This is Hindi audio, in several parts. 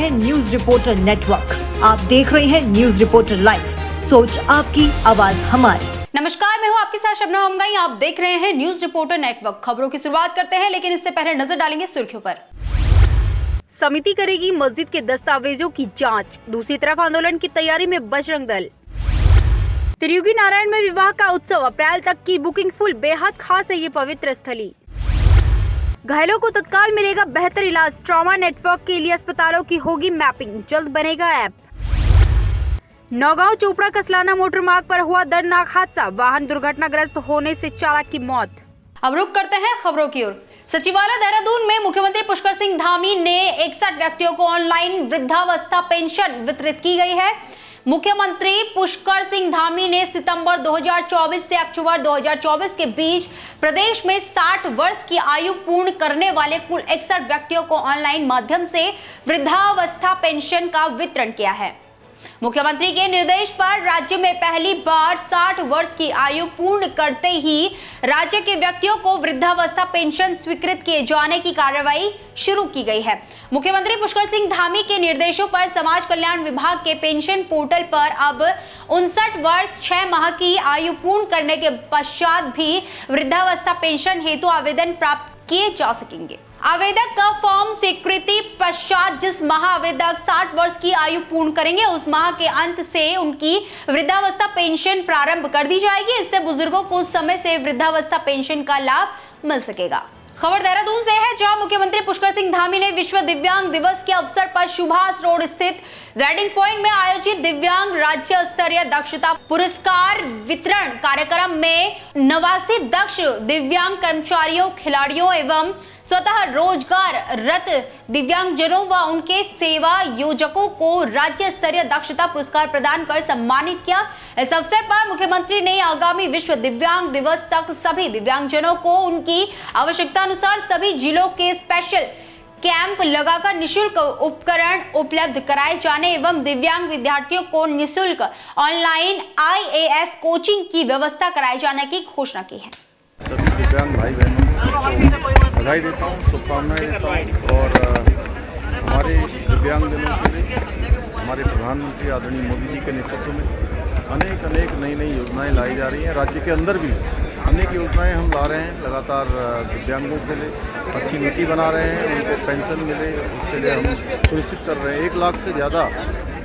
हैं न्यूज रिपोर्टर नेटवर्क। आप देख रहे हैं न्यूज रिपोर्टर लाइव, सोच आपकी, आवाज हमारी। नमस्कार, मैं हूं आपके साथ शबनम अमगाई। आप देख रहे हैं न्यूज रिपोर्टर नेटवर्क। खबरों की शुरुआत करते हैं, लेकिन इससे पहले नजर डालेंगे सुर्खियों पर। समिति करेगी मस्जिद के दस्तावेजों की जांच। दूसरी तरफ आंदोलन की तैयारी में बजरंग दल। त्रियुगी नारायण में विवाह का उत्सव, अप्रैल तक की बुकिंग फुल। बेहद खास है ये पवित्र स्थली। घायलों को तत्काल मिलेगा बेहतर इलाज। ट्रॉमा नेटवर्क के लिए अस्पतालों की होगी मैपिंग। जल्द बनेगा ऐप। नौगांव चोपड़ा कसलाना मोटर मार्ग पर हुआ दर्दनाक हादसा, वाहन दुर्घटनाग्रस्त होने से चालक की मौत। अब रुक करते हैं खबरों की ओर। सचिवालय देहरादून में मुख्यमंत्री पुष्कर सिंह धामी ने 61 व्यक्तियों को ऑनलाइन वृद्धावस्था पेंशन वितरित की गई है। मुख्यमंत्री पुष्कर सिंह धामी ने सितंबर 2024 से अक्टूबर 2024 के बीच प्रदेश में 60 वर्ष की आयु पूर्ण करने वाले कुल 61 व्यक्तियों को ऑनलाइन माध्यम से वृद्धावस्था पेंशन का वितरण किया है। मुख्यमंत्री के निर्देश पर राज्य में पहली बार 60 वर्ष की आयु पूर्ण करते ही राज्य के व्यक्तियों को वृद्धावस्था पेंशन स्वीकृत किए जाने की कार्रवाई शुरू की गई है। मुख्यमंत्री पुष्कर सिंह धामी के निर्देशों पर समाज कल्याण विभाग के पेंशन पोर्टल पर अब 59 वर्ष 6 माह की आयु पूर्ण करने के पश्चात भी वृद्धावस्था पेंशन हेतु आवेदन प्राप्त किए जा सकेंगे। आवेदक का फॉर्म स्वीकृति पश्चात जिस माह आवेदक 60 वर्ष की आयु पूर्ण करेंगे, उस माह के अंत से उनकी वृद्धावस्था पेंशन प्रारंभ कर दी जाएगी। इससे बुजुर्गों को समय से वृद्धावस्था पेंशन का लाभ मिल सकेगा। खबर देहरादून से है, जहां मुख्यमंत्री पुष्कर सिंह धामी ने विश्व दिव्यांग दिवस के अवसर पर सुभाष रोड स्थित वेडिंग पॉइंट में आयोजित दिव्यांग राज्य स्तरीय दक्षता पुरस्कार वितरण कार्यक्रम में 89 दक्ष दिव्यांग कर्मचारियों, खिलाड़ियों एवं स्वतः रोजगार रत दिव्यांगजनों व उनके सेवा योजकों को राज्य स्तरीय दक्षता पुरस्कार प्रदान कर सम्मानित किया। इस अवसर पर मुख्यमंत्री ने आगामी विश्व दिव्यांग दिवस तक सभी दिव्यांगजनों को उनकी आवश्यकता अनुसार सभी जिलों के स्पेशल कैंप लगाकर निशुल्क उपकरण उपलब्ध कराए जाने एवं दिव्यांग विद्यार्थियों को निशुल्क ऑनलाइन IAS कोचिंग की व्यवस्था कराए जाने की घोषणा की है। सभी दिव्यांग भाई बहनों को बधाई देता हूँ, शुभकामनाएं देता हूँ और हमारे दिव्यांगजनों के लिए हमारे प्रधानमंत्री आदरणीय मोदी जी के नेतृत्व में अनेक नई योजनाएं लाई जा रही हैं। राज्य के अंदर भी अनेक योजनाएं हम ला रहे हैं। लगातार दिव्यांगों के लिए अच्छी नीति बना रहे हैं, उनको पेंशन मिले उसके लिए हम सुनिश्चित कर रहे हैं। 1 लाख से ज़्यादा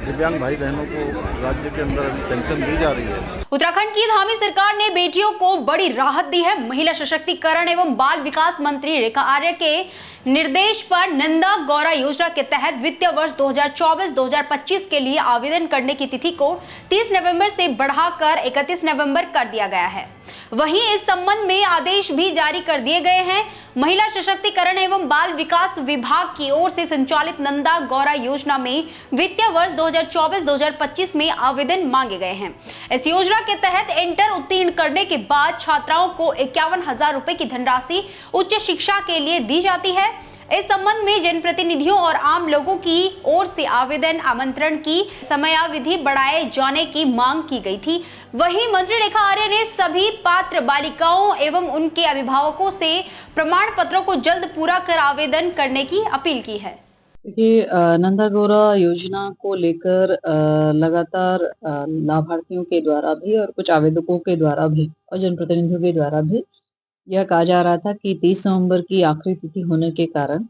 दिव्यांग भाई बहनों को राज्य के अंदर अभी पेंशन दी जा रही है। उत्तराखंड की धामी सरकार ने बेटियों को बड़ी राहत दी है। महिला सशक्तिकरण एवं बाल विकास मंत्री रेखा आर्य के निर्देश पर नंदा गौरा योजना के तहत वित्तीय वर्ष 2024-2025 के लिए आवेदन करने की तिथि को 30 नवंबर से बढ़ाकर 31 नवंबर कर दिया गया है। वहीं इस संबंध में आदेश भी जारी कर दिए गए हैं। महिला सशक्तिकरण एवं बाल विकास विभाग की ओर से संचालित नंदा गौरा योजना में वित्तीय वर्ष 2024-2025 में आवेदन मांगे गए हैं। इस योजना के तहत इंटर उत्तीर्ण करने के बाद छात्राओं को 51,000 रुपए की धनराशि उच्च शिक्षा के लिए दी जाती है। इस संबंध में जनप्रतिनिधियों और आम लोगों की ओर से आवेदन आमंत्रण की समयावधि बढ़ाए जाने की मांग की गई थी। वहीं मंत्री रेखा आर्य ने सभी पात्र बालिकाओं एवं उनके अभिभावकों से प्रमाण पत्रों को जल्द पूरा कर आवेदन करने की अपील की है। देखिए, नंदा गौरा योजना को लेकर लगातार लाभार्थियों के द्वारा भी और कुछ आवेदकों के द्वारा भी और जनप्रतिनिधियों के द्वारा भी यह कहा जा रहा था कि 30 नवंबर की आखिरी तिथि होने के कारण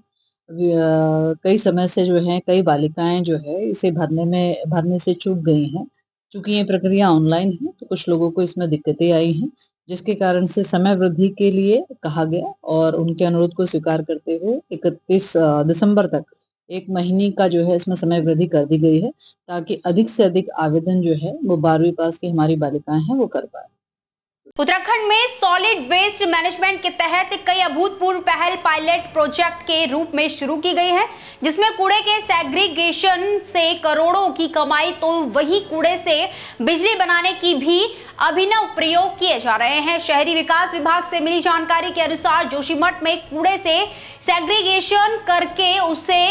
कई समय से जो है कई बालिकाएं जो है इसे भरने से चूक गई हैं। चूंकि ये प्रक्रिया ऑनलाइन है तो कुछ लोगों को इसमें दिक्कतें आई हैं, जिसके कारण से समय वृद्धि के लिए कहा गया और उनके अनुरोध को स्वीकार करते हुए 31 दिसंबर तक 1 महीने का जो है इसमें समय वृद्धि कर दी गई है, ताकि अधिक से अधिक आवेदन जो है वो 12वीं पास की हमारी बालिकाएं हैं वो कर पाए। उत्तराखंड में सॉलिड वेस्ट मैनेजमेंट के तहत कई अभूतपूर्व पहल पायलट प्रोजेक्ट के रूप में शुरू की गई है, जिसमें कूड़े के सेग्रीगेशन से करोड़ों की कमाई तो वही कूड़े से बिजली बनाने की भी अभिनव प्रयोग किए जा रहे हैं। शहरी विकास विभाग से मिली जानकारी के अनुसार जोशीमठ में कूड़े से सेग्रीगेशन करके उसे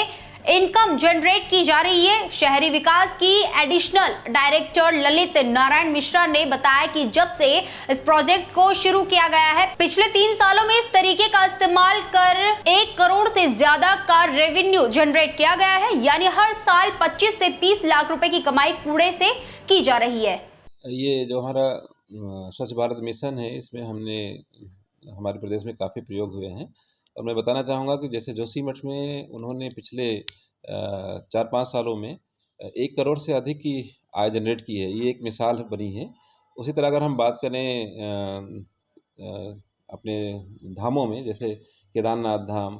इनकम जनरेट की जा रही है। शहरी विकास की एडिशनल डायरेक्टर ललित नारायण मिश्रा ने बताया कि जब से इस प्रोजेक्ट को शुरू किया गया है, पिछले 3 सालों में इस तरीके का इस्तेमाल कर 1 करोड़ से ज्यादा का रेवेन्यू जनरेट किया गया है, यानी हर साल 25 से 30 लाख रुपए की कमाई कूड़े से की जा रही है। ये जो हमारा स्वच्छ भारत मिशन है, इसमें हमने हमारे प्रदेश में काफ़ी प्रयोग हुए हैं और मैं बताना चाहूँगा कि जैसे जोशीमठ में उन्होंने पिछले 4-5 सालों में 1 करोड़ से अधिक की आय जनरेट की है। ये एक मिसाल बनी है। उसी तरह अगर हम बात करें अपने धामों में, जैसे केदारनाथ धाम,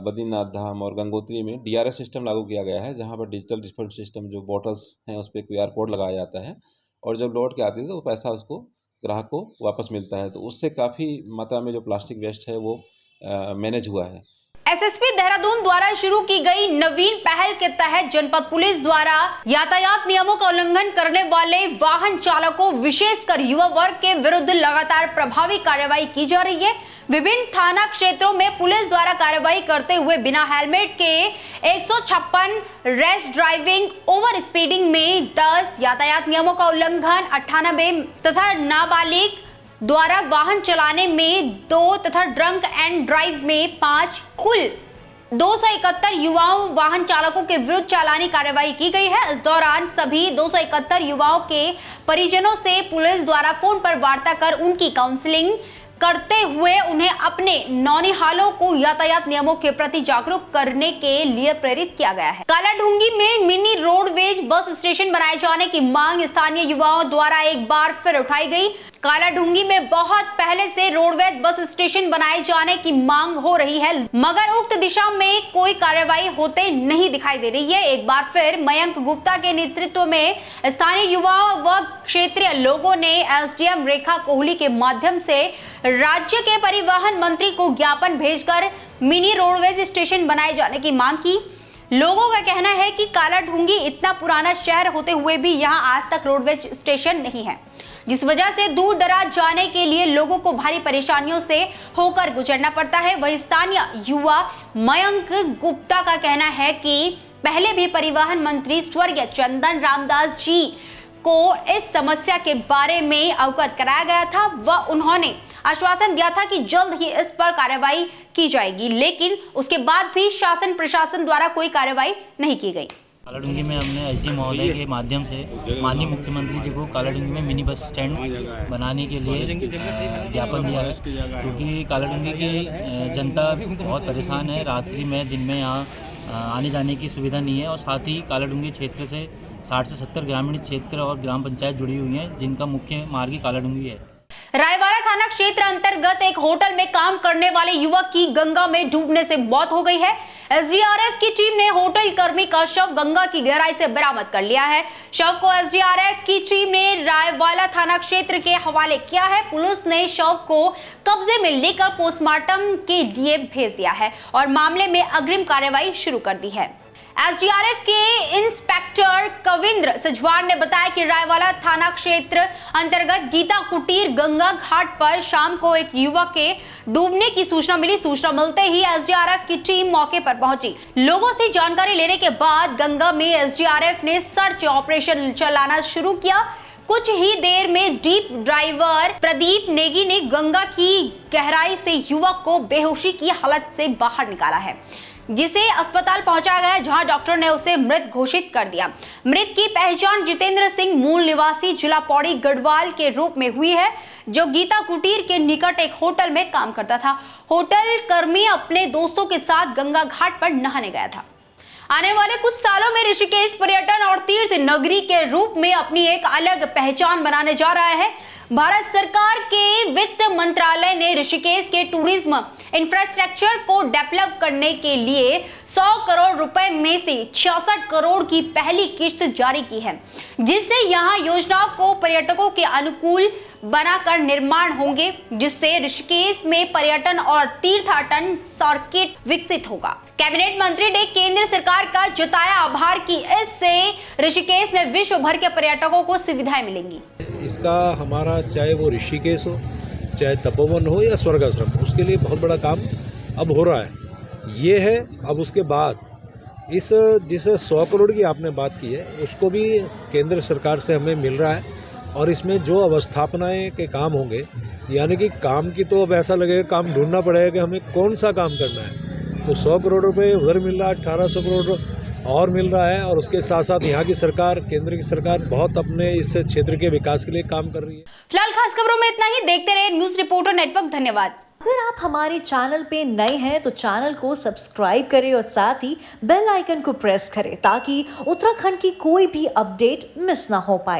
बद्रीनाथ धाम और गंगोत्री में DRS सिस्टम लागू किया गया है, जहाँ पर डिजिटल रिफंड सिस्टम, जो बॉटल्स हैं उस पर QR कोड लगाया जाता है और जब लौट के आती है तो वो पैसा उसको ग्राहक को वापस मिलता है। तो उससे काफ़ी मात्रा में जो प्लास्टिक वेस्ट है वो मैनेज हुआ है। एसएसपी देहरादून द्वारा शुरू की गई नवीन पहल के तहत जनपद पुलिस द्वारा यातायात नियमों का उल्लंघन करने वाले वाहन चालकों, विशेषकर युवा वर्ग के विरुद्ध लगातार प्रभावी कार्रवाई की जा रही है। विभिन्न थाना क्षेत्रों में पुलिस द्वारा कार्रवाई करते हुए बिना हेलमेट के 156, रैश ड्राइविंग, ओवर स्पीडिंग में 10, यातायात नियमों का उल्लंघन 98 तथा नाबालिग द्वारा वाहन चलाने में 2 तथा ड्रंक एंड ड्राइव में 5, कुल 271 युवाओं वाहन चालकों के विरुद्ध चालानी कार्रवाई की गई है। इस दौरान सभी 271 युवाओं के परिजनों से पुलिस द्वारा फोन पर वार्ता कर उनकी काउंसलिंग करते हुए उन्हें अपने नौनिहालों को यातायात नियमों के प्रति जागरूक करने के लिए प्रेरित किया गया है। कालाढूंगी में मिनी रोडवेज बस स्टेशन बनाए जाने की मांग स्थानीय युवाओं द्वारा एक बार फिर उठाई गई। कालाढूंगी में बहुत पहले से रोडवेज बस स्टेशन बनाए जाने की मांग हो रही है, मगर उक्त दिशा में कोई कार्रवाई होते नहीं दिखाई दे रही है। एक बार फिर मयंक गुप्ता के नेतृत्व में स्थानीय युवाओं व क्षेत्रीय लोगों ने SDM रेखा कोहली के माध्यम से राज्य के परिवहन मंत्री को ज्ञापन भेजकर मिनी रोडवेज स्टेशन बनाए जाने की मांग की। लोगों का कहना है कि कालाढूंगी इतना पुराना शहर होते हुए भी यहां आज तक रोडवेज स्टेशन नहीं है, जिस वजह से दूर दराज जाने के लिए लोगों को भारी परेशानियों से होकर गुजरना पड़ता है। वहीं स्थानीय युवा मयंक गुप्ता का कहना है कि पहले भी परिवहन मंत्री स्वर्गीय चंदन रामदास जी को इस समस्या के बारे में अवगत कराया गया था व उन्होंने आश्वासन दिया था कि जल्द ही इस पर कार्रवाई की जाएगी, लेकिन उसके बाद भी शासन प्रशासन द्वारा कोई कार्रवाई नहीं की गई। कालाढूंगी में हमने एसडी महोदय के माध्यम से माननीय मुख्यमंत्री जी को कालाढूंगी में मिनी बस स्टैंड बनाने के लिए ज्ञापन दिया है, क्योंकि कालाढूंगी की जनता बहुत परेशान है। रात्रि में दिन में यहाँ आने जाने की सुविधा नहीं है और साथ ही कालाढूंगी क्षेत्र से 60 से 70 ग्रामीण क्षेत्र और ग्राम पंचायत जुड़ी हुई हैं, जिनका मुख्य मार्ग कालाढूंगी है। रायवाड़ा थाना क्षेत्र अंतर्गत एक होटल में काम करने वाले युवक की गंगा में डूबने से मौत हो गई है। SDRF की टीम ने होटल कर्मी का शव गंगा की गहराई से बरामद कर लिया है। शव को SDRF की टीम ने रायवाड़ा थाना क्षेत्र के हवाले किया है। पुलिस ने शव को कब्जे में लेकर पोस्टमार्टम के लिए भेज दिया है और मामले में अग्रिम कार्रवाई शुरू कर दी है। SDRF के इंस्पेक्टर कविंद्र सजवार ने बताया कि रायवाड़ा थाना क्षेत्र अंतर्गत गीता कुटीर गंगा घाट पर शाम को एक युवक के डूबने की सूचना मिली। सूचना मिलते ही SDRF की टीम मौके पर पहुंची। लोगों से जानकारी लेने के बाद गंगा में SDRF ने सर्च ऑपरेशन चलाना शुरू किया। कुछ ही देर में डीप ड्राइवर प्रदीप नेगी ने गंगा की गहराई से युवक को बेहोशी की हालत से बाहर निकाला है, जिसे अस्पताल पहुंचाया गया, जहां डॉक्टर ने उसे मृत घोषित कर दिया। मृत की पहचान जितेंद्र सिंह मूल निवासी जिला पौड़ी गढ़वाल के रूप में हुई है, जो गीता कुटीर के निकट एक होटल में काम करता था। होटल कर्मी अपने दोस्तों के साथ गंगा घाट पर नहाने गया था। आने वाले कुछ सालों में ऋषिकेश पर्यटन और तीर्थ नगरी के रूप में अपनी एक अलग पहचान बनाने जा रहा है। भारत सरकार के वित्त मंत्रालय ने ऋषिकेश के टूरिज्म इंफ्रास्ट्रक्चर को डेवलप करने के लिए 100 करोड़ रुपए में से 66 करोड़ की पहली किस्त जारी की है, जिससे यहां योजनाओं को पर्यटकों के अनुकूल बनाकर निर्माण होंगे, जिससे ऋषिकेश में पर्यटन और तीर्थाटन सर्किट विकसित होगा। कैबिनेट मंत्री ने केंद्र सरकार का जताया आभार कि इससे ऋषिकेश में विश्व भर के पर्यटकों को सुविधाएं मिलेंगी। इसका हमारा चाहे वो ऋषिकेश हो, चाहे तपोवन हो या स्वर्गाश्रम, उसके लिए बहुत बड़ा काम अब हो रहा है। ये है अब उसके बाद इस जिस 100 करोड़ की आपने बात की है उसको भी केंद्र सरकार से हमें मिल रहा है और इसमें जो अवस्थापनाएं के काम होंगे, यानी कि काम की तो अब ऐसा लगेगा काम ढूंढना पड़ेगा कि हमें कौन सा काम करना है। तो 100 करोड़ रुपए उधर मिल रहा है, 1800 करोड़ और मिल रहा है और उसके साथ साथ यहाँ की सरकार, केंद्र की सरकार बहुत अपने इस क्षेत्र के विकास के लिए काम कर रही है। फिलहाल खास खबरों में इतना ही। देखते रहे न्यूज रिपोर्टर नेटवर्क। धन्यवाद। अगर आप हमारे चैनल पे नए हैं तो चैनल को सब्सक्राइब करें और साथ ही बेल आइकन को प्रेस करें ताकि उत्तराखंड की कोई भी अपडेट मिस ना हो पाए।